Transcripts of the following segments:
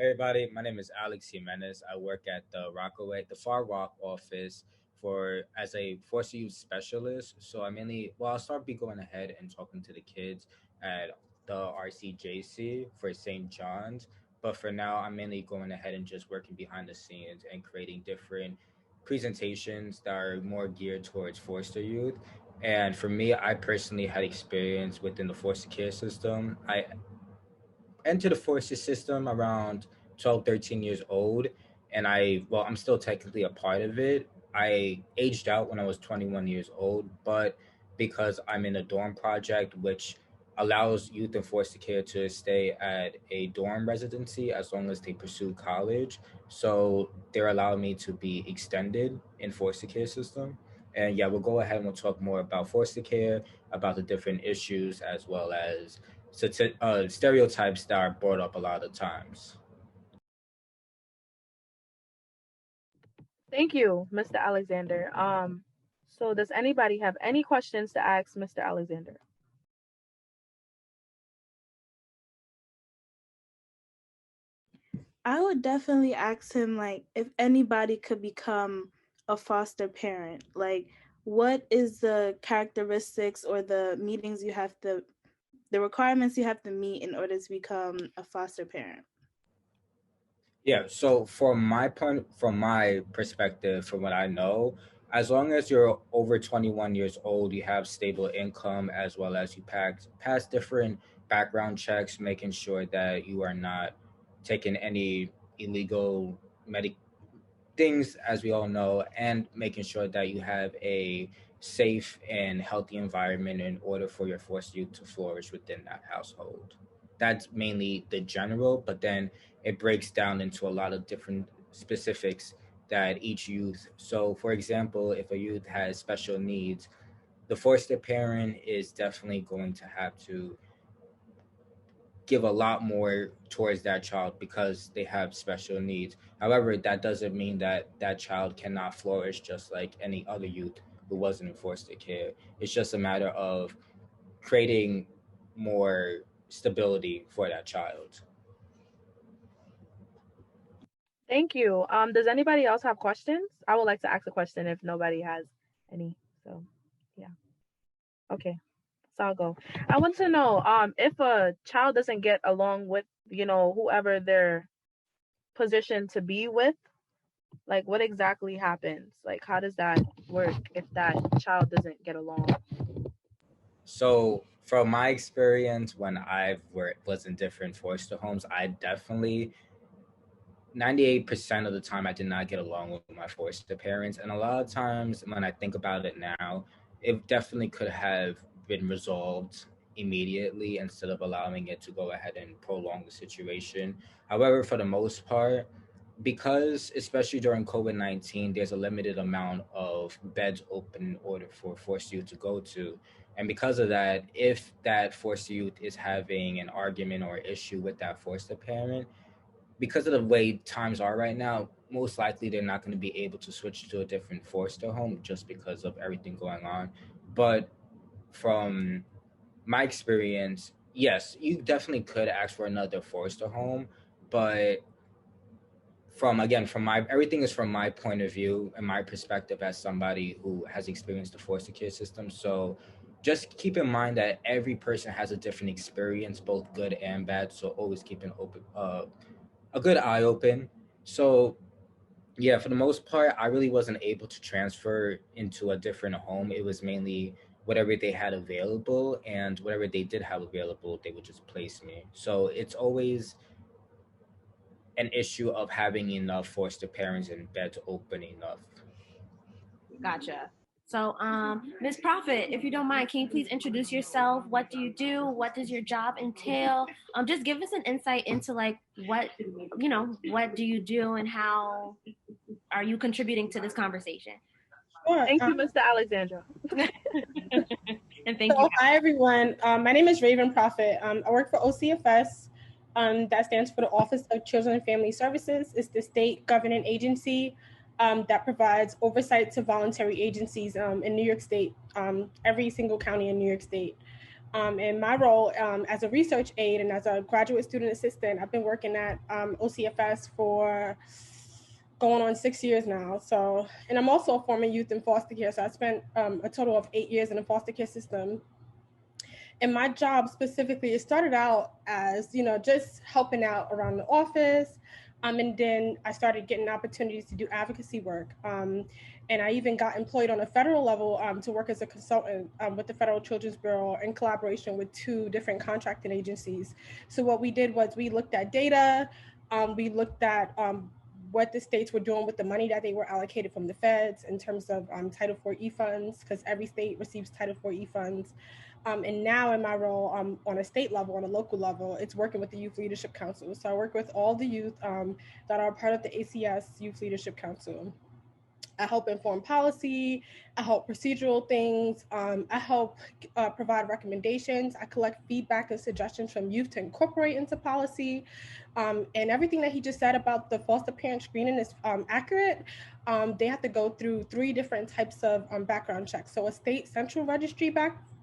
Everybody, my name is Alex Jimenez. I work at the Far Rock office for as a force youth specialist. So I mainly, I'll start be going ahead and talking to the kids at the RCJC for St. John's. But for now, I'm mainly going ahead and just working behind the scenes and creating different presentations that are more geared towards foster youth. And for me, I personally had experience within the foster care system. I entered the foster system around 12, 13 years old. And I'm still technically a part of it. I aged out when I was 21 years old, but because I'm in a dorm project, which allows youth in foster care to stay at a dorm residency as long as they pursue college. So they're allowing me to be extended in foster care system. And yeah, we'll go ahead and we'll talk more about foster care, about the different issues, as well as stereotypes that are brought up a lot of times. Thank you, Mr. Alexander. So does anybody have any questions to ask Mr. Alexander? I would definitely ask him like if anybody could become a foster parent. Like what is the characteristics or the meetings you have to the requirements you have to meet in order to become a foster parent? Yeah, so from my perspective, from what I know, as long as you're over 21 years old, you have stable income, as well as you pass different background checks, making sure that you are not taking any illegal medic things, as we all know, and making sure that you have a safe and healthy environment in order for your forced youth to flourish within that household. That's mainly the general, but then it breaks down into a lot of different specifics that each youth. So, for example, if a youth has special needs, the foster parent is definitely going to have to give a lot more towards that child because they have special needs. However, that doesn't mean that that child cannot flourish just like any other youth who wasn't in foster care. It's just a matter of creating more stability for that child. Thank you. Does anybody else have questions? I would like to ask a question if nobody has any. So, yeah. Okay. So I'll go. I want to know if a child doesn't get along with, whoever they're positioned to be with, like what exactly happens? Like how does that work if that child doesn't get along? So, from my experience, when was in different foster homes, I definitely 98% of the time I did not get along with my foster parents. And a lot of times when I think about it now, it definitely could have been resolved immediately instead of allowing it to go ahead and prolong the situation. However, for the most part, because especially during COVID-19, there's a limited amount of beds open in order for forced youth to go to. And because of that, if that forced youth is having an argument or issue with that foster parent, because of the way times are right now, most likely they're not going to be able to switch to a different foster home just because of everything going on. But from my experience, yes, you definitely could ask for another foster home, but from my everything is from my point of view and my perspective as somebody who has experienced the foster care system. So just keep in mind that every person has a different experience, both good and bad. So always keep an open a good eye open. So yeah, for the most part, I really wasn't able to transfer into a different home. It was mainly whatever they had available, and whatever they did have available, they would just place me. So it's always an issue of having enough foster parents and beds open enough. Gotcha. So, Ms. Prophet, if you don't mind, can you please introduce yourself? What do you do? What does your job entail? Just give us an insight into like what do you do and how are you contributing to this conversation? Sure. Thank you, Mr. Alexandra. And thank you. Hi, everyone. My name is Raven Prophet. I work for OCFS. That stands for the Office of Children and Family Services. It's the state governing agency that provides oversight to voluntary agencies in New York State, every single county in New York State. In my role as a research aide and as a graduate student assistant, I've been working at OCFS for going on 6 years now. So, and I'm also a former youth in foster care. So I spent a total of 8 years in the foster care system. And my job specifically, it started out as, just helping out around the office. And then I started getting opportunities to do advocacy work. And I even got employed on a federal level to work as a consultant with the Federal Children's Bureau in collaboration with 2 different contracting agencies. So what we did was we looked at data, we looked at what the states were doing with the money that they were allocated from the feds in terms of Title IV funds, because every state receives Title IV funds. And now in my role on a state level, on a local level, it's working with the Youth Leadership Council. So I work with all the youth that are part of the ACS Youth Leadership Council. I help inform policy, I help procedural things, I help provide recommendations, I collect feedback and suggestions from youth to incorporate into policy. And everything that he just said about the foster parent screening is accurate. They have to go through 3 different types of background checks. So a state central registry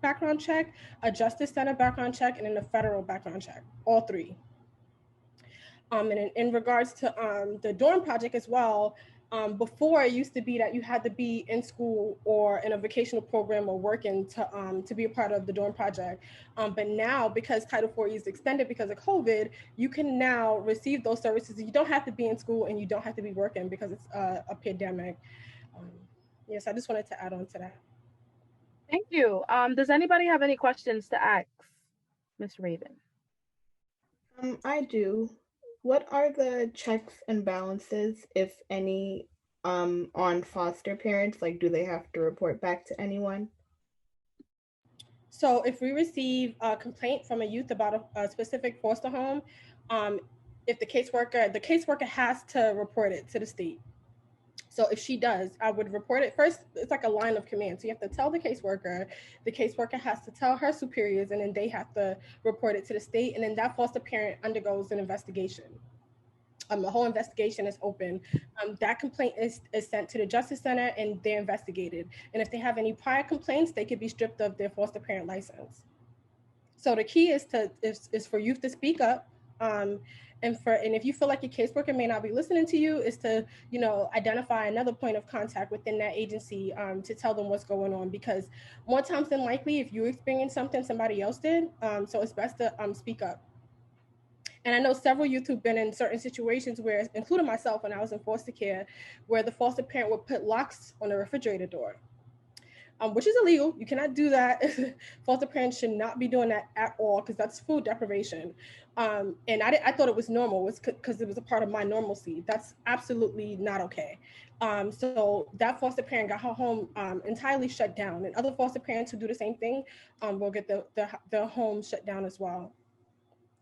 background check, a justice center background check, and then a federal background check, all 3. And in regards to the dorm project as well, before it used to be that you had to be in school or in a vocational program or working to be a part of the dorm project. But now, because Title IV is extended because of COVID, you can now receive those services. You don't have to be in school and you don't have to be working because it's a pandemic. Yes, I just wanted to add on to that. Thank you. Does anybody have any questions to ask Ms. Raven? I do. What are the checks and balances, if any, on foster parents? Like, do they have to report back to anyone? So if we receive a complaint from a youth about a specific foster home, if the caseworker has to report it to the state. So if she does, I would report it first. It's like a line of command. So you have to tell the caseworker has to tell her superiors, and then they have to report it to the state. And then that foster parent undergoes an investigation. The whole investigation is open. That complaint is sent to the Justice Center and they're investigated. And if they have any prior complaints, they could be stripped of their foster parent license. So the key is for youth to speak up. And if you feel like your caseworker may not be listening to you, is to identify another point of contact within that agency to tell them what's going on, because more times than likely, if you experience something somebody else did, so it's best to speak up. And I know several youth who've been in certain situations where, including myself when I was in foster care, where the foster parent would put locks on the refrigerator door. Which is illegal. You cannot do that. Foster parents should not be doing that at all, because that's food deprivation. And I thought it was normal, because it was a part of my normalcy. That's absolutely not okay. So that foster parent got her home entirely shut down, and other foster parents who do the same thing will get their home shut down as well.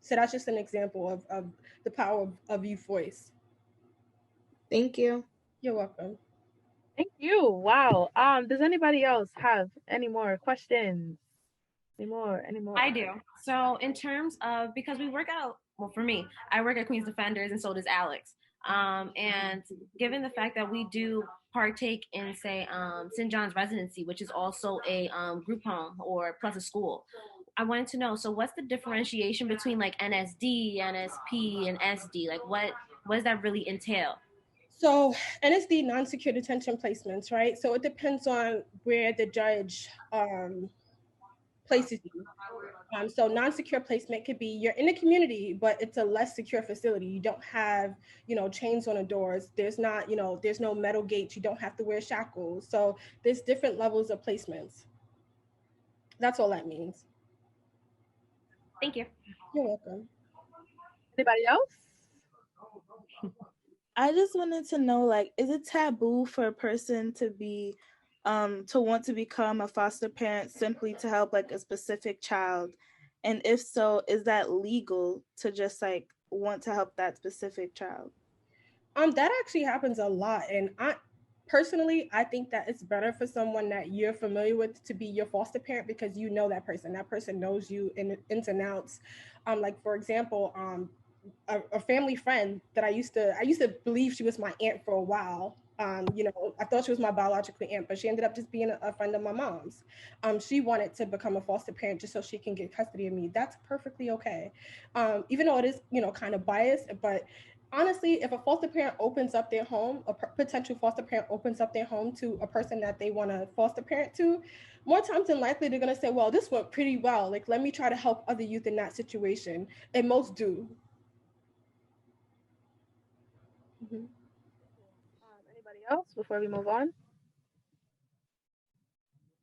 So that's just an example of the power of youth voice. Thank you. You're welcome. Thank you. Wow. Does anybody else have any more questions? Any more? I do. So in terms of, because we work out, well, for me, I work at Queens Defenders and so does Alex. And given the fact that we do partake in, say, St. John's Residency, which is also a group home or plus a school, I wanted to know, so what's the differentiation between like NSD, NSP, and SD? Like what does that really entail? So NSD, non-secure detention placements, right? So it depends on where the judge places you. So non-secure placement could be you're in the community, but it's a less secure facility. You don't have, chains on the doors. There's not, there's no metal gates. You don't have to wear shackles. So there's different levels of placements. That's all that means. Thank you. You're welcome. Anybody else? I just wanted to know, is it taboo for a person to be, to want to become a foster parent simply to help a specific child? And if so, is that legal to just want to help that specific child? That actually happens a lot. And personally, I think that it's better for someone that you're familiar with to be your foster parent, because you know that person knows you ins and outs. For example, a family friend that I used to believe she was my aunt for a while. You know, I thought she was my biological aunt, but she ended up just being a friend of my mom's. She wanted to become a foster parent just so she can get custody of me. That's perfectly okay. Even though it is, you know, kind of biased, but honestly, if a foster parent opens up their home, a potential foster parent opens up their home to a person that they want to foster parent to, more times than likely they're going to say, well, this went pretty well. Like, let me try to help other youth in that situation. And most do. Mhm. Anybody else before we move on?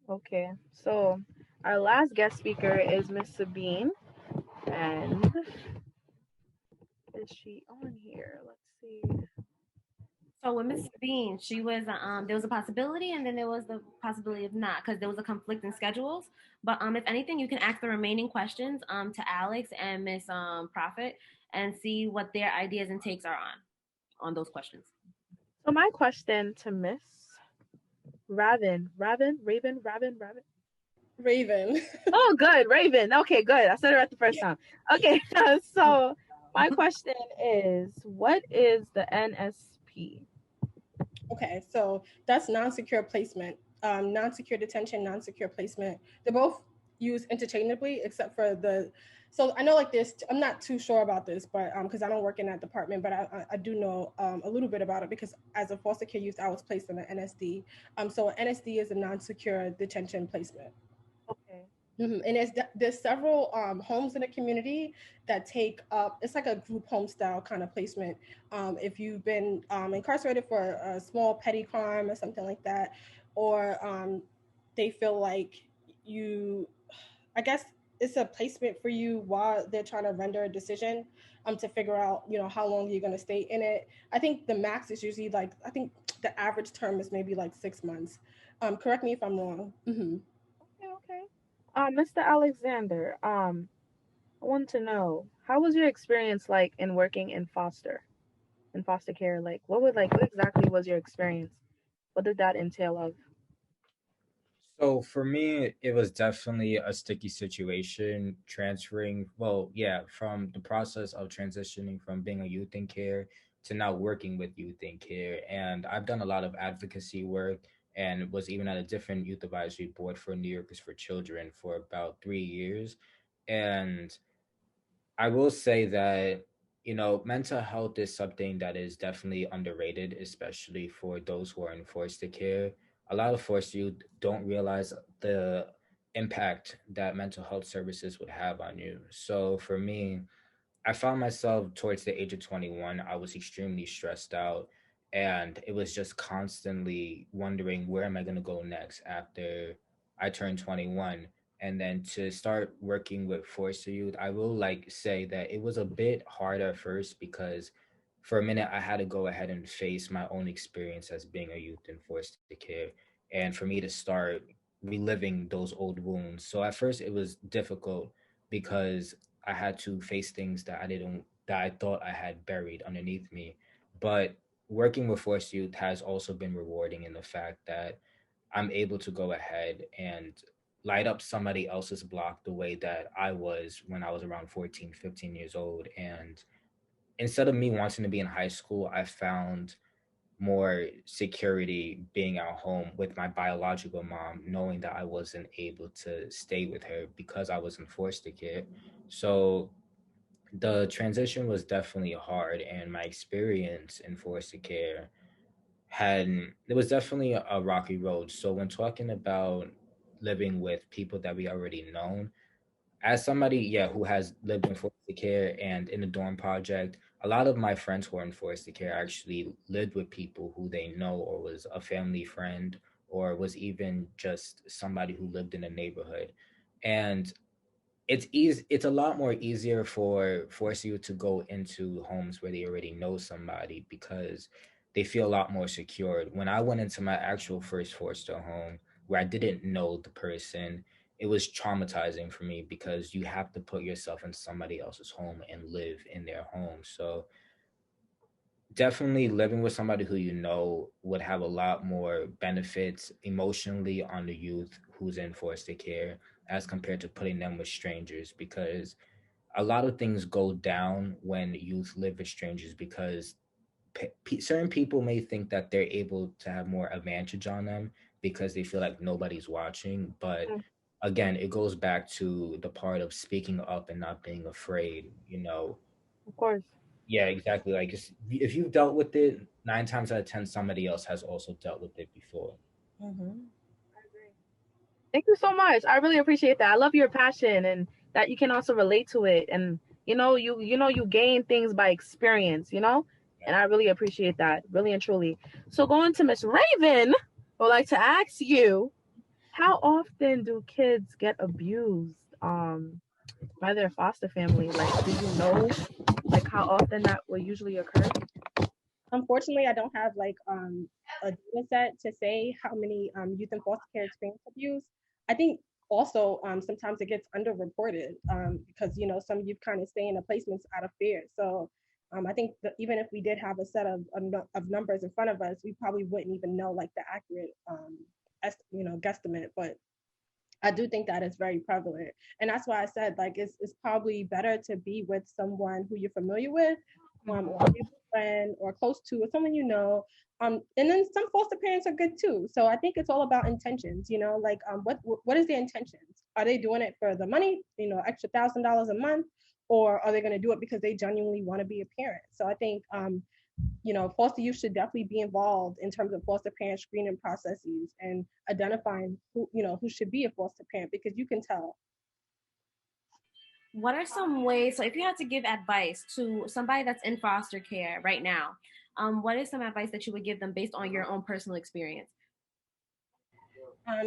Okay, so our last guest speaker is Miss Sabine, and is she on here? Let's see. So with Miss Bean, she was there was a possibility, and then there was the possibility of not, because there was a conflict in schedules. But if anything, you can ask the remaining questions to Alex and Miss Prophet and see what their ideas and takes are on those questions. So my question to Miss Raven. Raven. Oh, good, Raven. Okay, good. I said it right the first time. Okay, so my question is, what is the NSP? Okay, so that's non-secure placement, non-secure detention, non-secure placement. They're both used interchangeably, except for the. So I know like this. I'm not too sure about this, but because I don't work in that department, but I do know a little bit about it because as a foster care youth, I was placed in an NSD. So NSD is a non-secure detention placement. Okay. Mm-hmm. And there's several homes in the community that take up, it's like a group home style kind of placement. If you've been incarcerated for a small petty crime or something like that, or they feel like you, I guess it's a placement for you while they're trying to render a decision to figure out, you know, how long you're going to stay in it. I think the max is usually like, I think the average term is maybe like 6 months. Correct me if I'm wrong. Mm-hmm. Okay. Mr. Alexander, I want to know, how was your experience like in working in foster care? Like, what exactly was your experience? What did that entail of? So for me, it was definitely a sticky situation transferring, well, yeah, from the process of transitioning from being a youth in care to now working with youth in care. And I've done a lot of advocacy work and was even at a different youth advisory board for New Yorkers for Children for about 3 years. And I will say that, mental health is something that is definitely underrated, especially for those who are in foster care. A lot of foster youth don't realize the impact that mental health services would have on you. So for me, I found myself towards the age of 21, I was extremely stressed out. And it was just constantly wondering, where am I going to go next after I turned 21? And then to start working with foster youth, I will like say that it was a bit hard at first because for a minute I had to go ahead and face my own experience as being a youth in foster care. And for me to start reliving those old wounds. So at first it was difficult because I had to face things that I thought I had buried underneath me. But working with Force Youth has also been rewarding in the fact that I'm able to go ahead and light up somebody else's block the way that I was when I was around 14, 15 years old. And instead of me wanting to be in high school, I found more security being at home with my biological mom, knowing that I wasn't able to stay with her because I was in foster care. So the transition was definitely hard, and my experience in foster care had it was definitely a rocky road. So when talking about living with people that we already known, as somebody, yeah, who has lived in foster care and in the dorm project, a lot of my friends who are in foster care actually lived with people who they know or was a family friend or was even just somebody who lived in the neighborhood. And it's a lot more easier for force you to go into homes where they already know somebody because they feel a lot more secured. When I went into my actual first foster home where I didn't know the person, it was traumatizing for me because you have to put yourself in somebody else's home and live in their home. So definitely living with somebody who you know would have a lot more benefits emotionally on the youth who's in foster care as compared to putting them with strangers, because a lot of things go down when youth live with strangers because certain people may think that they're able to have more advantage on them because they feel like nobody's watching. But Mm, again, it goes back to the part of speaking up and not being afraid. of course. Yeah, exactly. Like if you've dealt with it, 9 times out of 10, somebody else has also dealt with it before. Mm-hmm. Thank you so much. I really appreciate that. I love your passion and that you can also relate to it. And you gain things by experience, and I really appreciate that, really and truly. So going to Miss Raven, I would like to ask you, how often do kids get abused by their foster family? Like, do you know like how often that will usually occur? Unfortunately, I don't have like a data set to say how many youth in foster care experience abuse. I think also sometimes it gets underreported because some youth kind of stay in the placements out of fear. So I think that even if we did have a set of numbers in front of us, we probably wouldn't even know like the accurate guesstimate. But I do think that is very prevalent. And that's why I said like it's probably better to be with someone who you're familiar with, or a friend or close to, or someone you know. And then some foster parents are good too. So I think it's all about intentions, like what is their intentions? Are they doing it for the money, extra $1,000 a month, or are they going to do it because they genuinely want to be a parent? So I think foster youth should definitely be involved in terms of foster parent screening processes and identifying who should be a foster parent, because you can tell. What are some ways, so if you had to give advice to somebody that's in foster care right now, what is some advice that you would give them based on your own personal experience?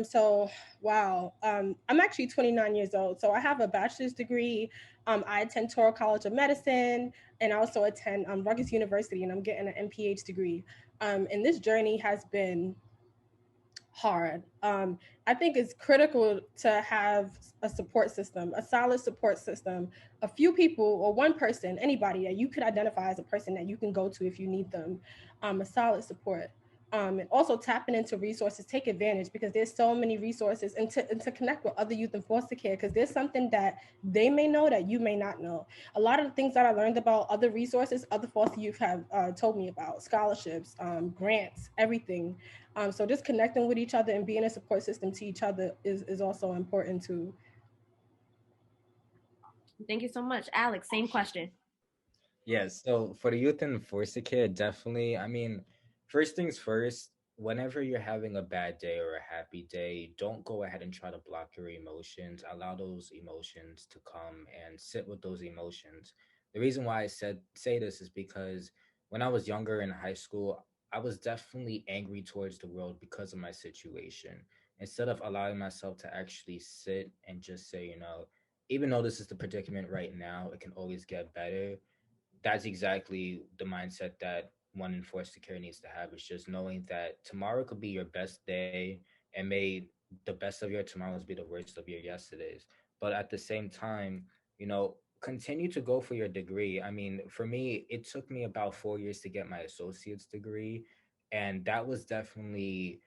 So wow. I'm actually 29 years old. So I have a bachelor's degree. I attend Toro College of Medicine, and I also attend Rutgers University, and I'm getting an MPH degree. And this journey has been hard. I think it's critical to have a support system, a solid support system, a few people or one person, anybody that you could identify as a person that you can go to if you need them, a solid support. And also tapping into resources, take advantage, because there's so many resources, and to connect with other youth in foster care, because there's something that they may know that you may not know. A lot of the things that I learned about other resources, other foster youth have told me about, scholarships, grants, everything. So just connecting with each other and being a support system to each other is also important too. Thank you so much. Alex, same question. Yeah, so for the youth in foster care, definitely. I mean, first things first, whenever you're having a bad day or a happy day, don't go ahead and try to block your emotions. Allow those emotions to come and sit with those emotions. The reason why I say this is because when I was younger in high school, I was definitely angry towards the world because of my situation. Instead of allowing myself to actually sit and just say, even though this is the predicament right now, it can always get better. That's exactly the mindset that one in foster care needs to have. It's just knowing that tomorrow could be your best day, and may the best of your tomorrows be the worst of your yesterdays. But at the same time, continue to go for your degree. I mean, for me, it took me about 4 years to get my associate's degree, and that was definitely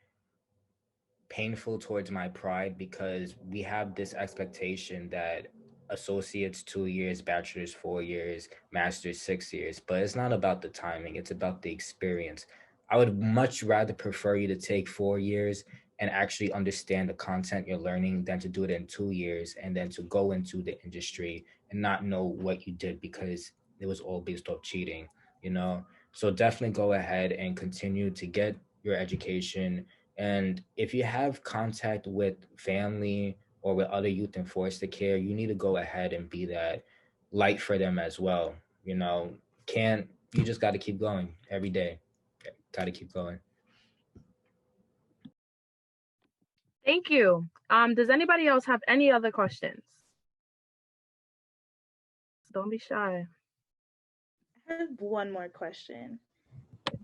painful towards my pride because we have this expectation that associates 2 years, bachelor's 4 years, master's 6 years, but it's not about the timing, it's about the experience. I would much rather prefer you to take 4 years and actually understand the content you're learning than to do it in 2 years and then to go into the industry and not know what you did because it was all based off cheating, you know? So definitely go ahead and continue to get your education, and if you have contact with family or with other youth in foster care, you need to go ahead and be that light for them as well. You know, can't you just got to keep going every day. Got to keep going. Thank you. Does anybody else have any other questions? Don't be shy. I have one more question.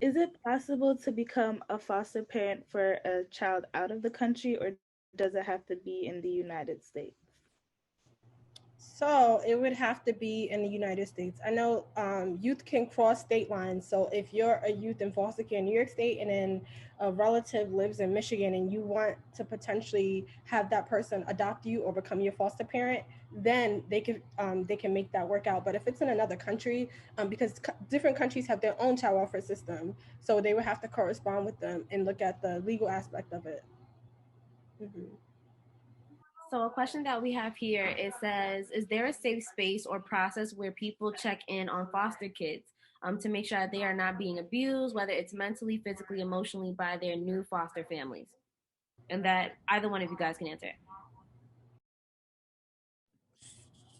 Is it possible to become a foster parent for a child out of the country, or does it have to be in the United States? So it would have to be in the United States. I know youth can cross state lines. So if you're a youth in foster care in New York State and then a relative lives in Michigan and you want to potentially have that person adopt you or become your foster parent, then they can make that work out. But if it's in another country, because different countries have their own child welfare system, so they would have to correspond with them and look at the legal aspect of it. Mm-hmm. So a question that we have here, it says, is there a safe space or process where people check in on foster kids to make sure that they are not being abused, whether it's mentally, physically, emotionally, by their new foster families? And that either one of you guys can answer.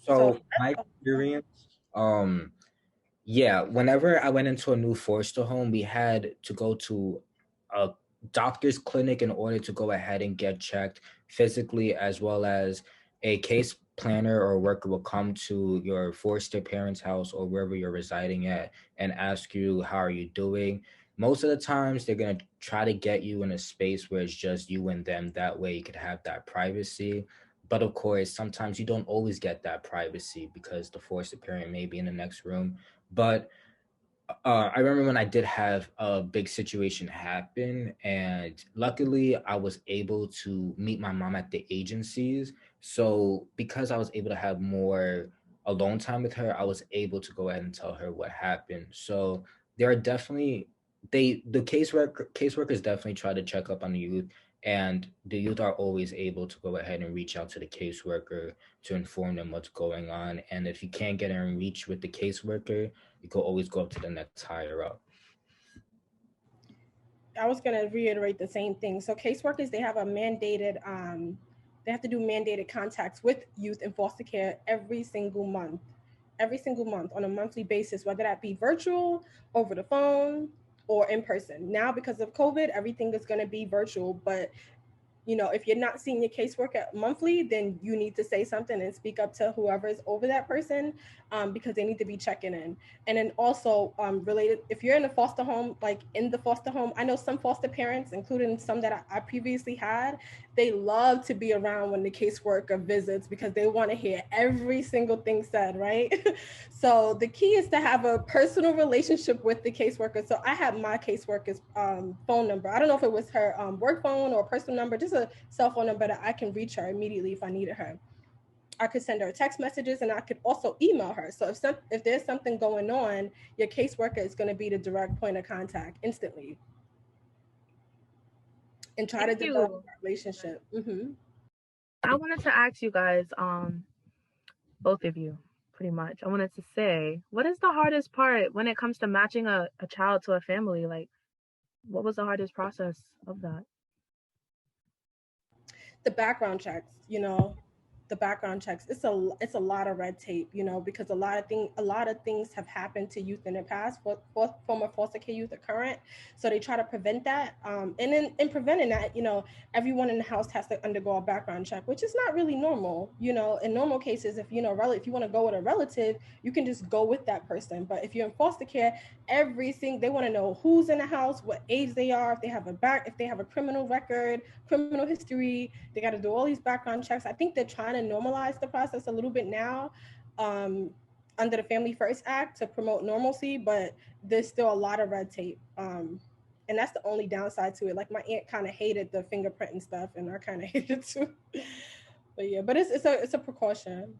So my experience, yeah, whenever I went into a new foster home, we had to go to a doctor's clinic in order to go ahead and get checked physically, as well as a case planner or worker will come to your foster parents' house or wherever you're residing at and ask you, how are you doing? Most of the times, they're going to try to get you in a space where it's just you and them. That way, you could have that privacy. But of course, sometimes you don't always get that privacy because the foster parent may be in the next room. But I remember when I did have a big situation happen, and luckily I was able to meet my mom at the agencies. So because I was able to have more alone time with her, I was able to go ahead and tell her what happened. So there are definitely the caseworkers definitely try to check up on the youth, and the youth are always able to go ahead and reach out to the caseworker to inform them what's going on. And if you can't get in reach with the caseworker, you could always go up to the next higher up. I was going to reiterate the same thing. So caseworkers, they have a mandated, they have to do mandated contacts with youth in foster care every single month on a monthly basis, whether that be virtual, over the phone, or in person. Now, because of COVID, everything is going to be virtual, but you know, if you're not seeing your caseworker monthly, then you need to say something and speak up to whoever's over that person, because they need to be checking in. And then also related, if you're in a foster home, like in the foster home, I know some foster parents, including some that I previously had, they love to be around when the caseworker visits because they want to hear every single thing said, right? So the key is to have a personal relationship with the caseworker. So I have my caseworker's phone number. I don't know if it was her work phone or personal number, just a cell phone number that I can reach her immediately if I needed her. I could send her text messages, and I could also email her. So if there's something going on, your caseworker is going to be the direct point of contact instantly. And try to develop a relationship. Mm-hmm. I wanted to ask you guys, both of you, pretty much. I wanted to say, what is the hardest part when it comes to matching a child to a family? Like, what was the hardest process of that? The background checks, you know, the background checks. It's a lot of red tape, you know, because a lot of things have happened to youth in the past, for former foster care youth or current. So they try to prevent that. And in preventing that, you know, everyone in the house has to undergo a background check, which is not really normal. You know, in normal cases, if you know, if you want to go with a relative, you can just go with that person. But if you're in foster care, they want to know who's in the house, what age they are, if they have a criminal record, criminal history. They got to do all these background checks. I think they're trying to normalize the process a little bit now, under the Family First Act to promote normalcy, but there's still a lot of red tape. And that's the only downside to it. Like my aunt kind of hated the fingerprint and stuff, and I kind of hated it too. But yeah, but it's a precaution.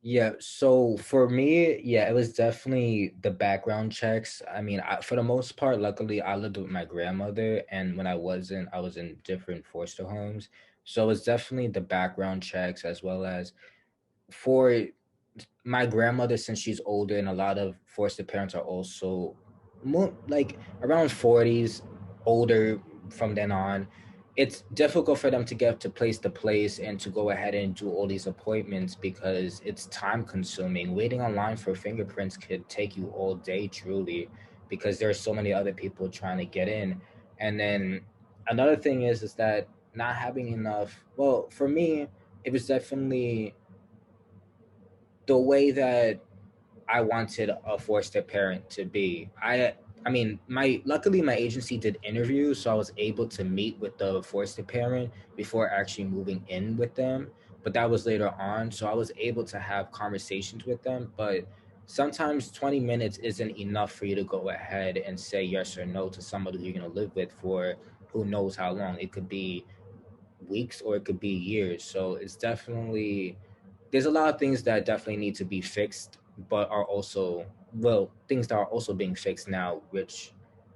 Yeah, so for me, yeah, it was definitely the background checks. I mean, for the most part, luckily, I lived with my grandmother, and when I wasn't, I was in different foster homes. So it's definitely the background checks, as well as for my grandmother, since she's older, and a lot of foster parents are also more like around 40s, older from then on. It's difficult for them to get to place and to go ahead and do all these appointments because it's time consuming. Waiting online for fingerprints could take you all day, truly, because there's so many other people trying to get in. And then another thing is that not having enough, well, for me, it was definitely the way that I wanted a foster parent to be. I mean, luckily my agency did interviews, so I was able to meet with the foster parent before actually moving in with them. But that was later on, so I was able to have conversations with them. But sometimes 20 minutes isn't enough for you to go ahead and say yes or no to somebody you're going to live with for who knows how long. It could be weeks or it could be years. So it's definitely, there's a lot of things that definitely need to be fixed, but are also, well, things that are also being fixed now, which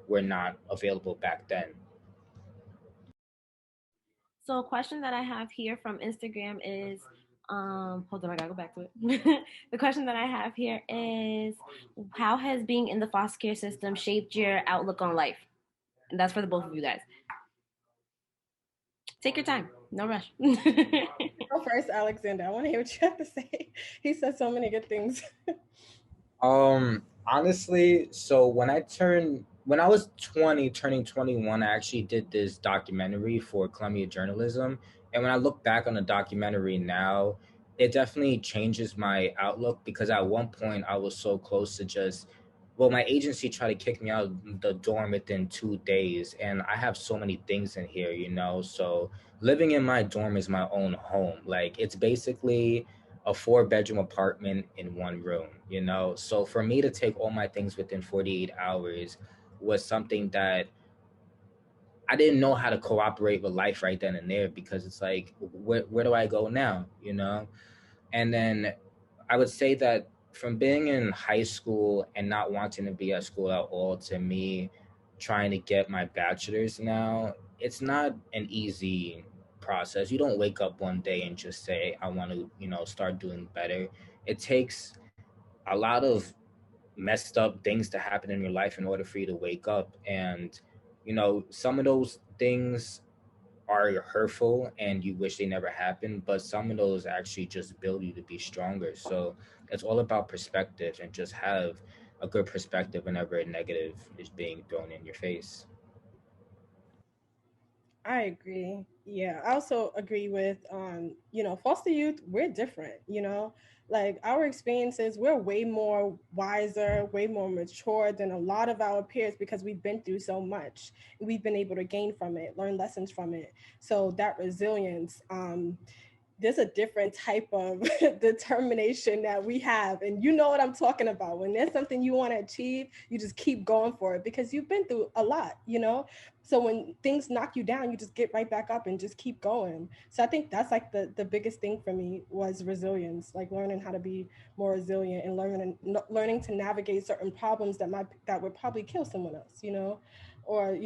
were not available back then. So a question that I have here from Instagram is, hold on, I gotta go back to it. The question that I have here is, how has being in the foster care system shaped your outlook on life? And that's for the both of you guys. Take your time, no rush. Go first, Alexander. I want to hear what you have to say. He said so many good things. Honestly, so when I was 20, turning 21, I actually did this documentary for Columbia Journalism. And when I look back on the documentary now, it definitely changes my outlook because at one point I was so close to just, well, my agency tried to kick me out of the dorm within 2 days. And I have so many things in here, you know? So living in my dorm is my own home. Like, it's basically a 4 bedroom apartment in one room, you know? So for me to take all my things within 48 hours was something that I didn't know how to cooperate with life right then and there, because it's like, where do I go now, you know? And then I would say that from being in high school and not wanting to be at school at all to me trying to get my bachelor's now, it's not an easy process. You don't wake up one day and just say, I want to, start doing better. It takes a lot of messed up things to happen in your life in order for you to wake up. And, some of those things are hurtful and you wish they never happened, but some of those actually just build you to be stronger. So it's all about perspective, and just have a good perspective whenever a negative is being thrown in your face. I agree. Yeah, I also agree with foster youth, we're different, like our experiences, we're way more wiser, way more mature than a lot of our peers because we've been through so much. We've been able to gain from it, learn lessons from it. So that resilience, there's a different type of determination that we have. And you know what I'm talking about. When there's something you want to achieve, you just keep going for it because you've been through a lot, So when things knock you down, you just get right back up and just keep going. So I think that's like the biggest thing for me was resilience, like learning how to be more resilient and learning to navigate certain problems that would probably kill someone else, or,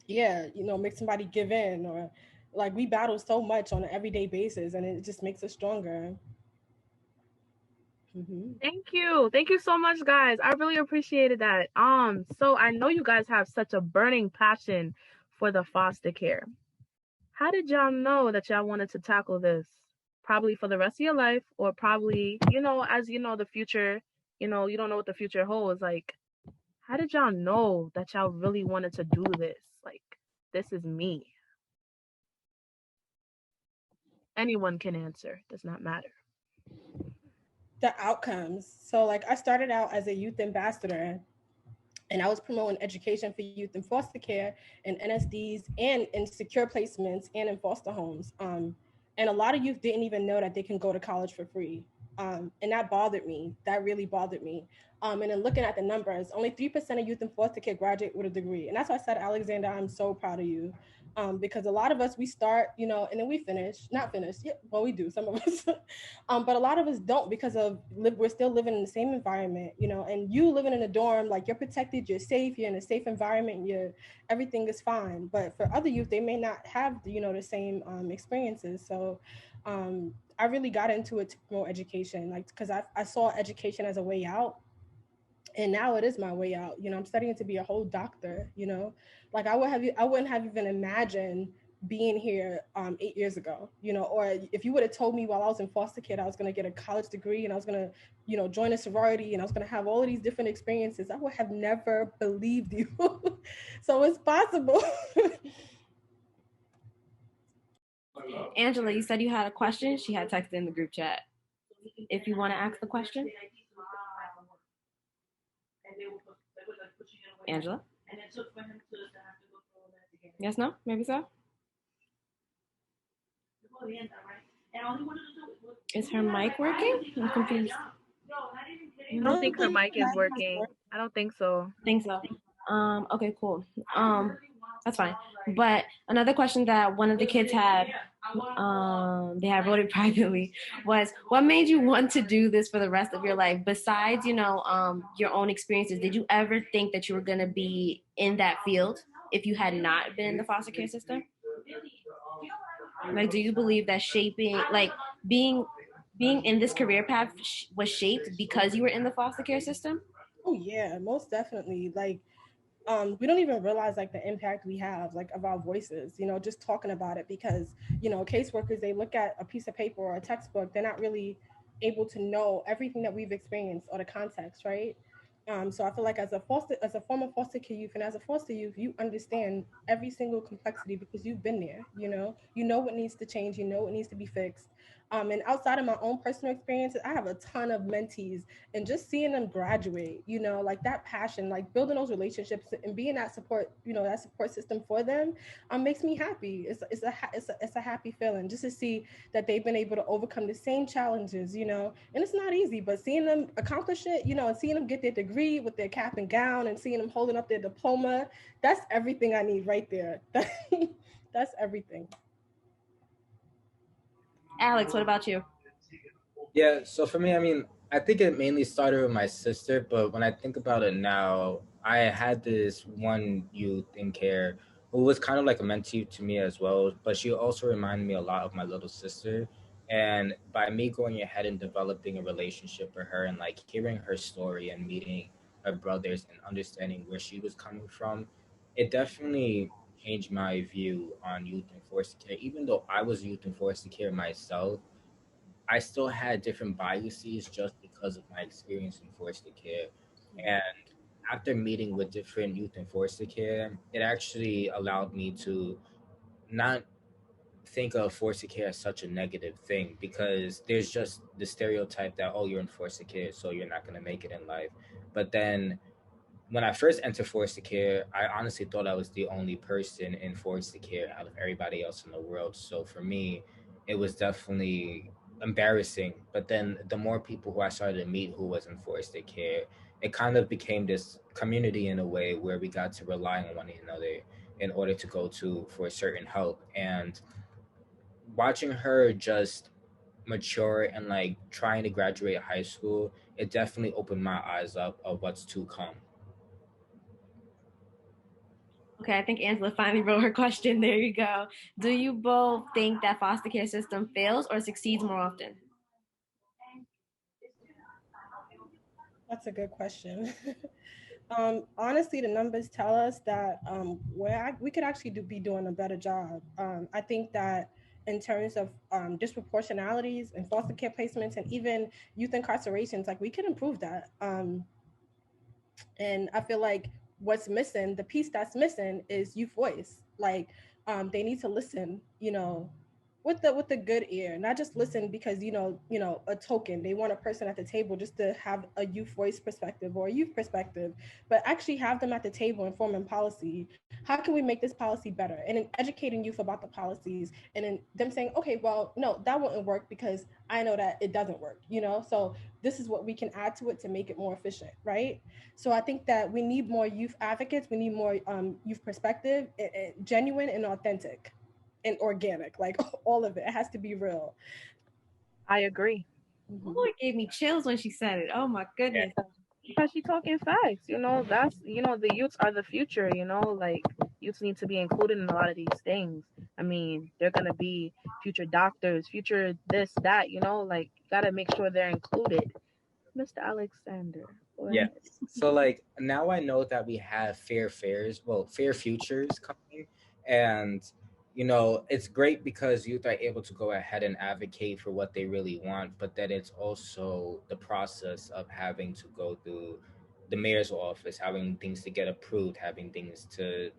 make somebody give in, or like we battle so much on an everyday basis and it just makes us stronger. Mm-hmm. Thank you so much, guys. I really appreciated that. So I know you guys have such a burning passion for the foster care. How did y'all know that y'all wanted to tackle this? Probably for the rest of your life, or probably, as the future, you don't know what the future holds. Like, how did y'all know that y'all really wanted to do this? Like, this is me. Anyone can answer, does not matter. The outcomes. So like I started out as a youth ambassador and I was promoting education for youth in foster care and NSDs and in secure placements and in foster homes. And a lot of youth didn't even know that they can go to college for free. And that bothered me. That really bothered me. And then looking at the numbers, only 3% of youth in foster care graduate with a degree. And that's why I said, Alexander, I'm so proud of you. Because a lot of us, we start, and then we not finish. Yeah, well, we do, some of us. But a lot of us don't because we're still living in the same environment, and you living in a dorm, like you're protected, you're safe, you're in a safe environment, everything is fine. But for other youth, they may not have, the same experiences. So I really got into it to promote education, like, because I saw education as a way out. And now it is my way out. I'm studying to be a whole doctor, like I wouldn't have even imagined being here 8 years ago, or if you would have told me while I was in foster care, I was going to get a college degree and I was going to, join a sorority and I was going to have all of these different experiences, I would have never believed you. So it's possible. Angela, you said you had a question. She had texted in the group chat. If you want to ask the question. Angela? Yes, no? Maybe so? Is her mic working? I'm confused. I don't think her mic is working. I don't think so. Think so. Okay, cool. That's fine. But another question that one of the kids had, they had wrote it privately, was what made you want to do this for the rest of your life? Besides, your own experiences, did you ever think that you were gonna be in that field if you had not been in the foster care system? Like, do you believe that being in this career path was shaped because you were in the foster care system? Oh yeah, most definitely. Like, we don't even realize like the impact we have, like, of our voices, just talking about it, because caseworkers, they look at a piece of paper or a textbook, they're not really able to know everything that we've experienced or the context, right? So I feel like as a former foster care youth and as a foster youth, you understand every single complexity because you've been there. You know what needs to change, you know what needs to be fixed. And outside of my own personal experiences, I have a ton of mentees, and just seeing them graduate, like that passion, like building those relationships and being that support, that support system for them, makes me happy. It's a happy feeling just to see that they've been able to overcome the same challenges, and it's not easy, but seeing them accomplish it, and seeing them get their degree with their cap and gown and seeing them holding up their diploma, that's everything I need right there. That's everything. Alex, what about you? Yeah, so for me, I mean, I think it mainly started with my sister, but when I think about it now, I had this one youth in care who was kind of like a mentee to me as well, but she also reminded me a lot of my little sister. And by me going ahead and developing a relationship with her and like hearing her story and meeting her brothers and understanding where she was coming from, it definitely changed my view on youth and foster care. Even though I was youth and foster care myself, I still had different biases just because of my experience in foster care. And after meeting with different youth in foster care, it actually allowed me to not think of foster care as such a negative thing, because there's just the stereotype that, oh, you're in foster care, so you're not going to make it in life. But then when I first entered foster care, I honestly thought I was the only person in foster care out of everybody else in the world. So for me, it was definitely embarrassing. But then the more people who I started to meet who was in foster care, it kind of became this community in a way where we got to rely on one another in order to go to for certain help. And watching her just mature and like trying to graduate high school, it definitely opened my eyes up of what's to come. Okay, I think Angela finally wrote her question. There you go. Do you both think that foster care system fails or succeeds more often? That's a good question. Honestly, the numbers tell us that we could actually be doing a better job. I think that in terms of disproportionalities and foster care placements and even youth incarcerations, like we can improve that. And I feel like what's missing, the piece that's missing, is youth voice. Like, they need to listen, with the good ear, not just listen because a token. They want a person at the table just to have a youth voice perspective or a youth perspective, but actually have them at the table and forming policy. How can we make this policy better? And in educating youth about the policies, and in them saying, okay, well, no, that wouldn't work because I know that it doesn't work. So this is what we can add to it to make it more efficient, right? So I think that we need more youth advocates. We need more youth perspective, genuine and authentic and organic, like all of it. It has to be real. I agree. Oh, it gave me chills when she said it. Oh my goodness. Because she talking facts, that's the youths are the future, like youths need to be included in a lot of these things. I mean, they're gonna be future doctors, future this, that, like gotta make sure they're included. Mr. Alexander. Yeah. So like now I know that we have fair futures coming, and it's great because youth are able to go ahead and advocate for what they really want, but then it's also the process of having to go through the mayor's office, having things to get approved, having things to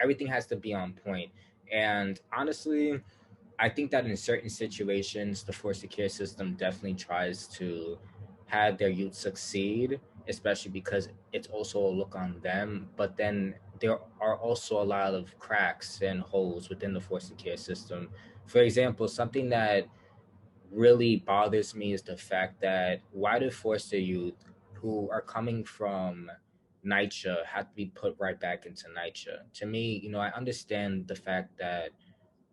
everything has to be on point. And honestly, I think that in certain situations, the foster care system definitely tries to have their youth succeed, especially because it's also a look on them. But then there are also a lot of cracks and holes within the foster care system. For example, something that really bothers me is the fact that why do foster youth who are coming from NYCHA have to be put right back into NYCHA? To me, I understand the fact that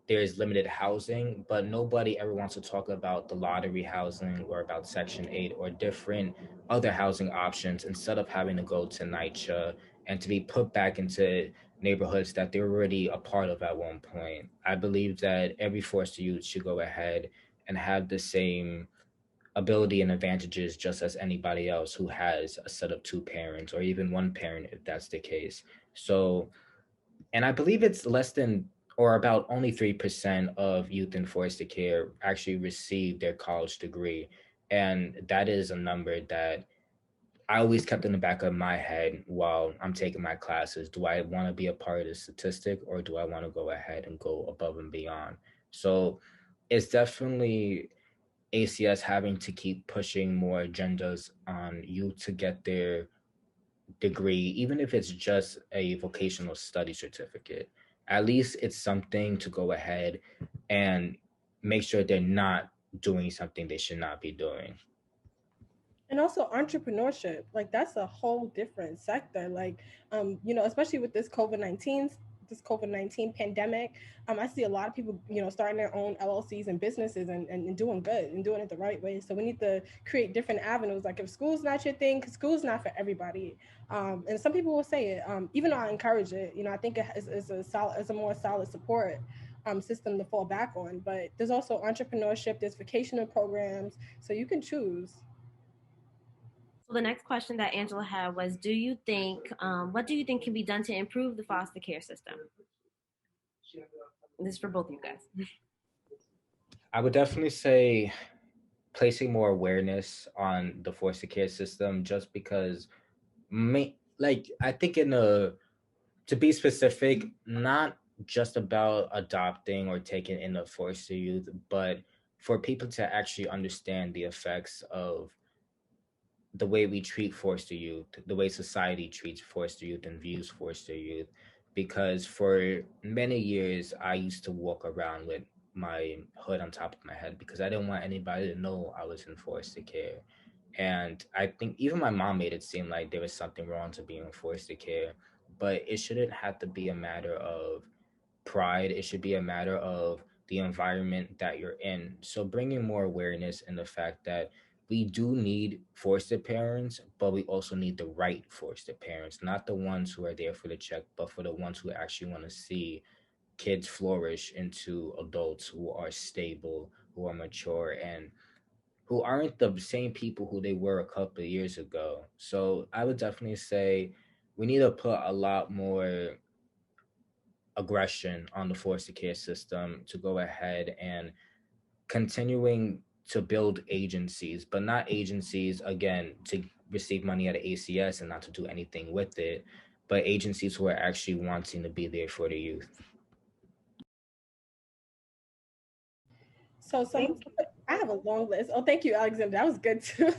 there's limited housing, but nobody ever wants to talk about the lottery housing or about Section 8 or different other housing options instead of having to go to NYCHA and to be put back into neighborhoods that they're already a part of at one point. I believe that every foster youth should go ahead and have the same ability and advantages just as anybody else who has a set of two parents or even one parent if that's the case. So, and I believe it's less than or about only 3% of youth in foster care actually receive their college degree. And that is a number that I always kept in the back of my head while I'm taking my classes. Do I want to be a part of the statistic or do I want to go ahead and go above and beyond? So it's definitely ACS having to keep pushing more agendas on youth to get their degree, even if it's just a vocational study certificate. At least it's something to go ahead and make sure they're not doing something they should not be doing. And also entrepreneurship, like that's a whole different sector. Like, especially with this COVID-19 pandemic, I see a lot of people, starting their own LLCs and businesses and doing good and doing it the right way. So we need to create different avenues. Like if school's not your thing, because school's not for everybody. And some people will say it, even though I encourage it, I think it's a more solid support system to fall back on. But there's also entrepreneurship, there's vocational programs, so you can choose. So the next question that Angela had was, what do you think can be done to improve the foster care system? This is for both of you guys. I would definitely say placing more awareness on the foster care system just because I think to be specific, not just about adopting or taking in a foster youth, but for people to actually understand the effects of the way we treat foster youth, the way society treats foster youth and views foster youth. Because for many years, I used to walk around with my hood on top of my head because I didn't want anybody to know I was in foster care. And I think even my mom made it seem like there was something wrong to being in foster care, but it shouldn't have to be a matter of pride. It should be a matter of the environment that you're in. So bringing more awareness in the fact that we do need foster parents, but we also need the right foster parents, not the ones who are there for the check, but for the ones who actually want to see kids flourish into adults who are stable, who are mature, and who aren't the same people who they were a couple of years ago. So I would definitely say we need to put a lot more aggression on the foster care system to go ahead and continuing to build agencies, but not agencies again to receive money at ACS and not to do anything with it, but agencies who are actually wanting to be there for the youth. So I have a long list. Oh, thank you, Alexander. That was good too.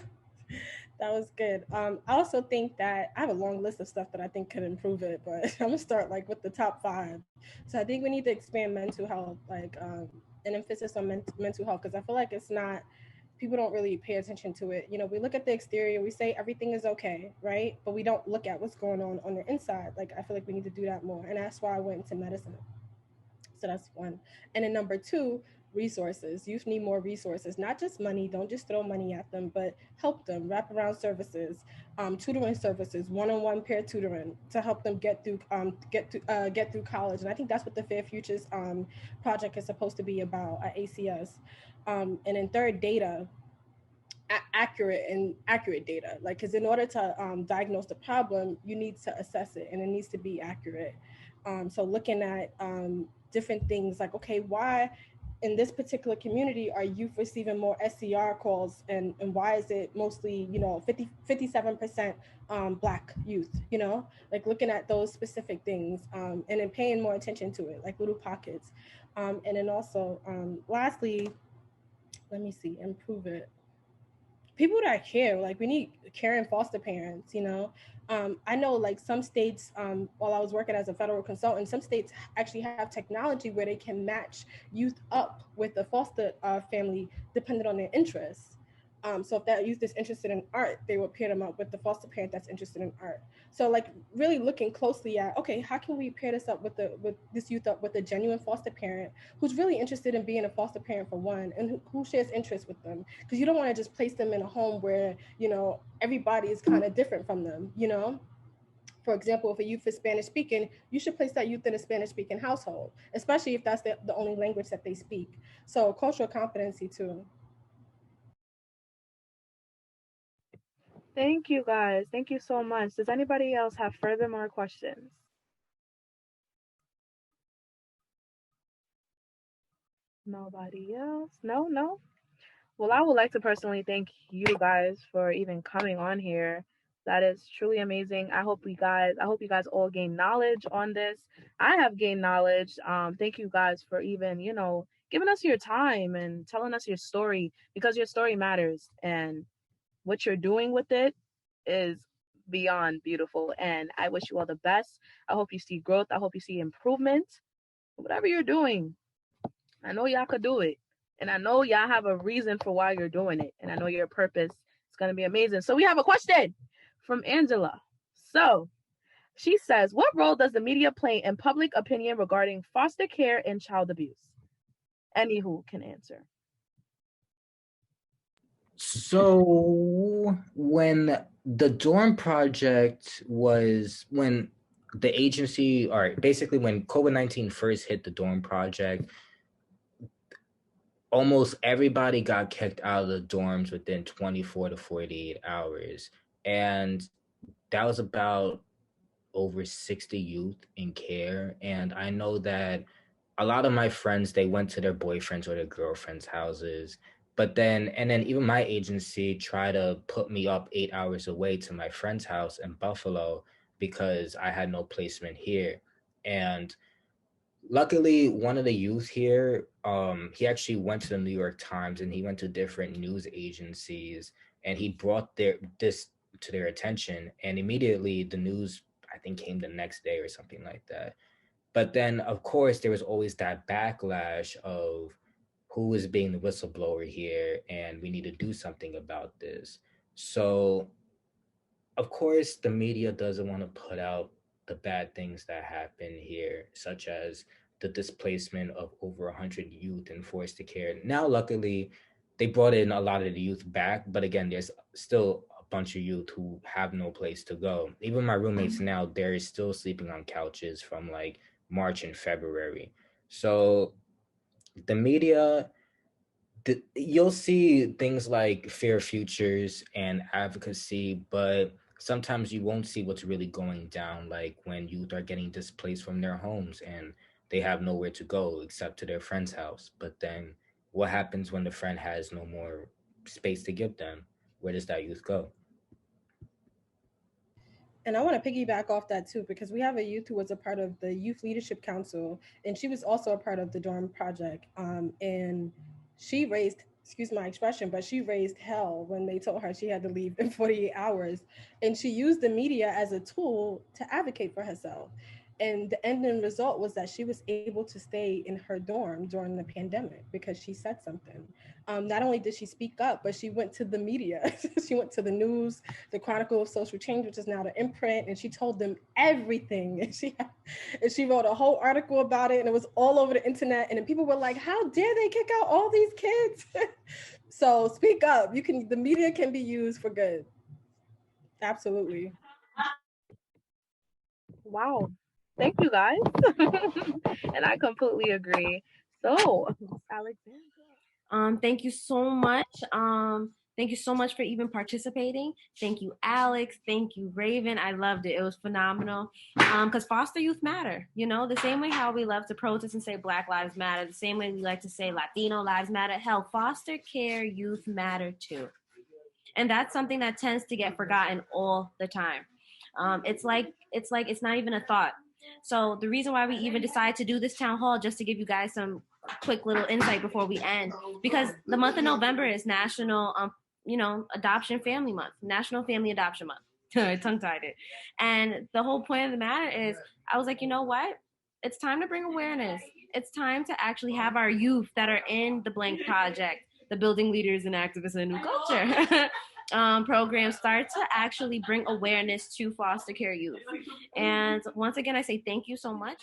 That was good. I also think that I have a long list of stuff that I think could improve it, but I'm gonna start like with the top 5. So I think we need to expand mental health, like an emphasis on mental health, because I feel like it's not, people don't really pay attention to it. We look at the exterior, we say everything is okay, right? But we don't look at what's going on the inside. Like I feel like we need to do that more, and that's why I went into medicine. So that's one. And then number 2, resources. Youth need more resources, not just money. Don't just throw money at them, but help them. Wraparound services, tutoring services, one-on-one peer tutoring to help them get through college. And I think that's what the Fair Futures project is supposed to be about at ACS. And then third, data. Accurate data, like, because in order to diagnose the problem, you need to assess it and it needs to be accurate. So looking at different things like, okay, why in this particular community are youth receiving more SCR calls, and why is it mostly 57% Black youth, like looking at those specific things, and then paying more attention to it, like little pockets. And then also lastly, let me see, improve it. people that care. Like, we need caring foster parents, you know. I know, like, some states, while I was working as a federal consultant, some states actually have technology where they can match youth up with the foster family depending on their interests. So if that youth is interested in art, they will pair them up with the foster parent that's interested in art. So, like, really looking closely at, okay, how can we pair this up with this youth up with a genuine foster parent who's really interested in being a foster parent for one, and who shares interests with them? Because you don't want to just place them in a home where, you know, everybody is kind of different from them, you know. For example, if a youth is Spanish speaking, you should place that youth in a Spanish speaking household, especially if that's the only language that they speak. So cultural competency too. Thank you guys. Thank you so much. Does anybody else have furthermore questions? Nobody else? No? Well, I would like to personally thank you guys for even coming on here. That is truly amazing. I hope you guys all gain knowledge on this. I have gained knowledge. Thank you guys for even, giving us your time and telling us your story, because your story matters, and what you're doing with it is beyond beautiful. And I wish you all the best. I hope you see growth. I hope you see improvement. Whatever you're doing, I know y'all could do it. And I know y'all have a reason for why you're doing it. And I know your purpose is going to be amazing. So we have a question from Angela. So she says, what role does the media play in public opinion regarding foster care and child abuse? Any who can answer. So when the dorm project when the agency, or basically when COVID-19 first hit the dorm project, almost everybody got kicked out of the dorms within 24 to 48 hours. And that was about over 60 youth in care. And I know that a lot of my friends, they went to their boyfriends or their girlfriends' houses. But then even my agency tried to put me up 8 hours away to my friend's house in Buffalo because I had no placement here. And luckily, one of the youth here, he actually went to the New York Times, and he went to different news agencies, and he brought this to their attention. And immediately the news, I think, came the next day or something like that. But then, of course, there was always that backlash of who is being the whistleblower here, and we need to do something about this. So, of course, the media doesn't want to put out the bad things that happen here, such as the displacement of over 100 youth in foster care. Now, luckily, they brought in a lot of the youth back, but again, there's still a bunch of youth who have no place to go. Even my roommates now, they're still sleeping on couches from like March and February. So the media, you'll see things like fair futures and advocacy, but sometimes you won't see what's really going down, like when youth are getting displaced from their homes and they have nowhere to go except to their friend's house. But then what happens when the friend has no more space to give them? Where does that youth go? And I want to piggyback off that too, because we have a youth who was a part of the Youth Leadership Council, and she was also a part of the dorm project. And she raised, excuse my expression, but she raised hell when they told her she had to leave in 48 hours. And she used the media as a tool to advocate for herself. And the ending result was that she was able to stay in her dorm during the pandemic because she said something. Not only did she speak up, but she went to the media. She went to the news, the Chronicle of Social Change, which is now the Imprint, and she told them everything. And she wrote a whole article about it, and it was all over the internet. And then people were like, how dare they kick out all these kids? So speak up. The media can be used for good. Absolutely. Wow. Thank you guys. And I completely agree. So, Alexandra. Thank you so much. Thank you so much for even participating. Thank you, Alex. Thank you, Raven. I loved it. It was phenomenal. Because foster youth matter, the same way how we love to protest and say Black Lives Matter, the same way we like to say Latino lives matter. Hell, foster care youth matter too. And that's something that tends to get forgotten all the time. It's like it's not even a thought. So the reason why we even decided to do this town hall, just to give you guys some quick little insight before we end, because the month of November is National Adoption Family Month, National Family Adoption Month. Tongue-tied it. And the whole point of the matter is, I was like, you know what? It's time to bring awareness. It's time to actually have our youth that are in the Blank Project, the Building Leaders and Activists in a New Culture program, start to actually bring awareness to foster care youth. And once again, I say thank you so much